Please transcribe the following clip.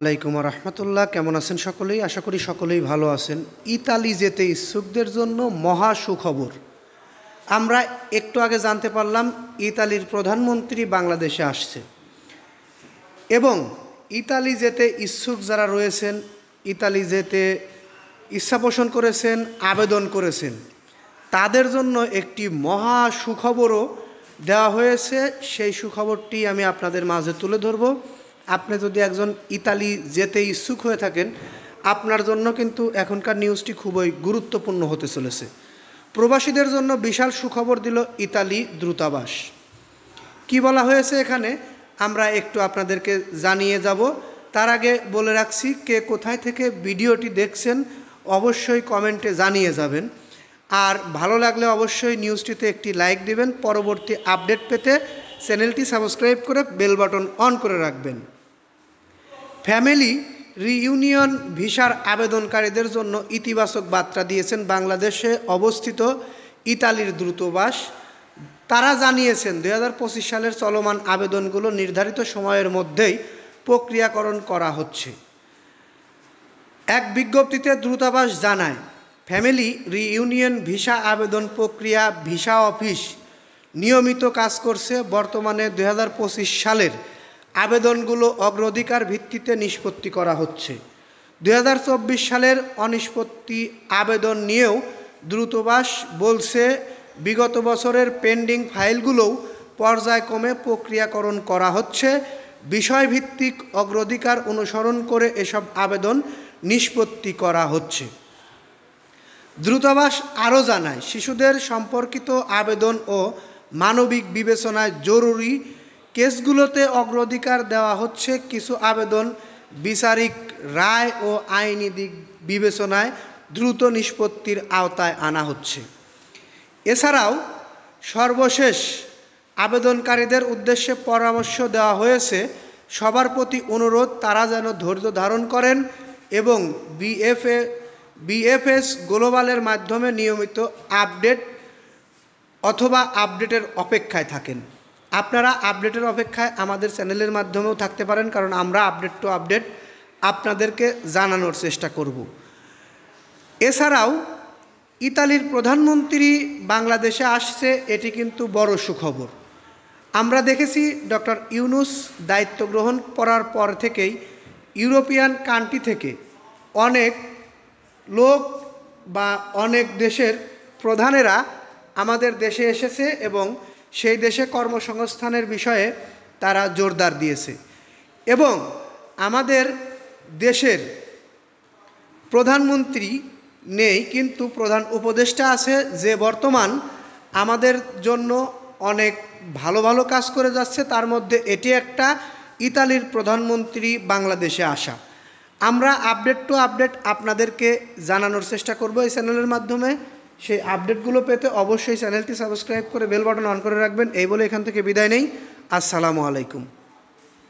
আলাইকুম রহমতুল্লাহ। কেমন আছেন সকলেই? আশা করি সকলেই ভালো আছেন। ইতালি যেতে ইচ্ছুকদের জন্য মহা সুখবর। আমরা একটু আগে জানতে পারলাম ইতালির প্রধানমন্ত্রী বাংলাদেশে আসছে এবং ইতালি যেতে ইচ্ছুক যারা রয়েছেন, ইতালি যেতে ইচ্ছা পোষণ করেছেন, আবেদন করেছেন, তাদের জন্য একটি মহা সুখবরও দেওয়া হয়েছে। সেই সুখবরটি আমি আপনাদের মাঝে তুলে ধরব। আপনি যদি একজন ইতালি যেতে ইচ্ছুক হয়ে থাকেন, আপনার জন্য কিন্তু এখনকার নিউজটি খুবই গুরুত্বপূর্ণ হতে চলেছে। প্রবাসীদের জন্য বিশাল সুখবর দিল ইতালি দূতাবাস। কি বলা হয়েছে এখানে আমরা একটু আপনাদেরকে জানিয়ে যাব। তার আগে বলে রাখছি, কে কোথায় থেকে ভিডিওটি দেখছেন অবশ্যই কমেন্টে জানিয়ে যাবেন। আর ভালো লাগলে অবশ্যই নিউজটিতে একটি লাইক দিবেন। পরবর্তী আপডেট পেতে চ্যানেলটি সাবস্ক্রাইব করে বেল বাটন অন করে রাখবেন। ফ্যামিলি রিইউনিয়ন ভিসার আবেদনকারীদের জন্য ইতিবাচক বার্তা দিয়েছেন বাংলাদেশে অবস্থিত ইতালির দূতাবাস। তারা জানিয়েছেন 2025 সালের চলমান আবেদনগুলো নির্ধারিত সময়ের মধ্যেই প্রক্রিয়াকরণ করা হচ্ছে। এক বিজ্ঞপ্তিতে দূতাবাস জানায়, ফ্যামিলি রিইউনিয়ন ভিসা আবেদন প্রক্রিয়া ভিসা অফিস নিয়মিত কাজ করছে। বর্তমানে 2025 সালের আবেদনগুলো অগ্রাধিকার ভিত্তিতে নিষ্পত্তি করা হচ্ছে। 2024 সালের অনিষ্পত্তি আবেদন নিয়েও দূতাবাস বলছে, বিগত বছরের পেন্ডিং ফাইলগুলোও পর্যায়ক্রমে প্রক্রিয়াকরণ করা হচ্ছে। বিষয়ভিত্তিক অগ্রাধিকার অনুসরণ করে এসব আবেদন নিষ্পত্তি করা হচ্ছে। দূতাবাস আরও জানায়, শিশুদের সম্পর্কিত আবেদন ও মানবিক বিবেচনায় জরুরি কেসগুলোতে অগ্রাধিকার দেওয়া হচ্ছে। কিছু আবেদন বিচারিক রায় ও আইনি দিক বিবেচনায় দ্রুত নিষ্পত্তির আওতায় আনা হচ্ছে। এছাড়াও সর্বশেষ আবেদনকারীদের উদ্দেশ্যে পরামর্শ দেওয়া হয়েছে, সবার প্রতি অনুরোধ তারা যেন ধৈর্য ধারণ করেন এবং বিএফএস গ্লোবালের মাধ্যমে নিয়মিত আপডেট অথবা আপডেটের অপেক্ষায় থাকেন। আপনারা আপডেটের অপেক্ষায় আমাদের চ্যানেলের মাধ্যমেও থাকতে পারেন, কারণ আমরা আপডেট টু আপডেট আপনাদেরকে জানানোর চেষ্টা করব। এছাড়াও ইতালির প্রধানমন্ত্রী বাংলাদেশে আসছে, এটি কিন্তু বড় সুখবর। আমরা দেখেছি ডক্টর ইউনূস দায়িত্ব গ্রহণ করার পর থেকেই ইউরোপিয়ান কান্ট্রি থেকে অনেক লোক বা অনেক দেশের প্রধানেরা আমাদের দেশে এসেছে এবং সেই দেশে কর্মসংস্থানের বিষয়ে তারা জোরদার দিয়েছে। এবং আমাদের দেশের প্রধানমন্ত্রী নেই, কিন্তু প্রধান উপদেষ্টা আছে, যে বর্তমান আমাদের জন্য অনেক ভালো ভালো কাজ করে যাচ্ছে। তার মধ্যে এটি একটা, ইতালির প্রধানমন্ত্রী বাংলাদেশে আসা। আমরা আপডেট টু আপডেট আপনাদেরকে জানানোর চেষ্টা করব এই চ্যানেলের মাধ্যমে। সেই আপডেটগুলো পেতে অবশ্যই চ্যানেলটি সাবস্ক্রাইব করে বেল বাটন অন করে রাখবেন। এই বলে এখান থেকে বিদায় নেই। আসসালামু আলাইকুম।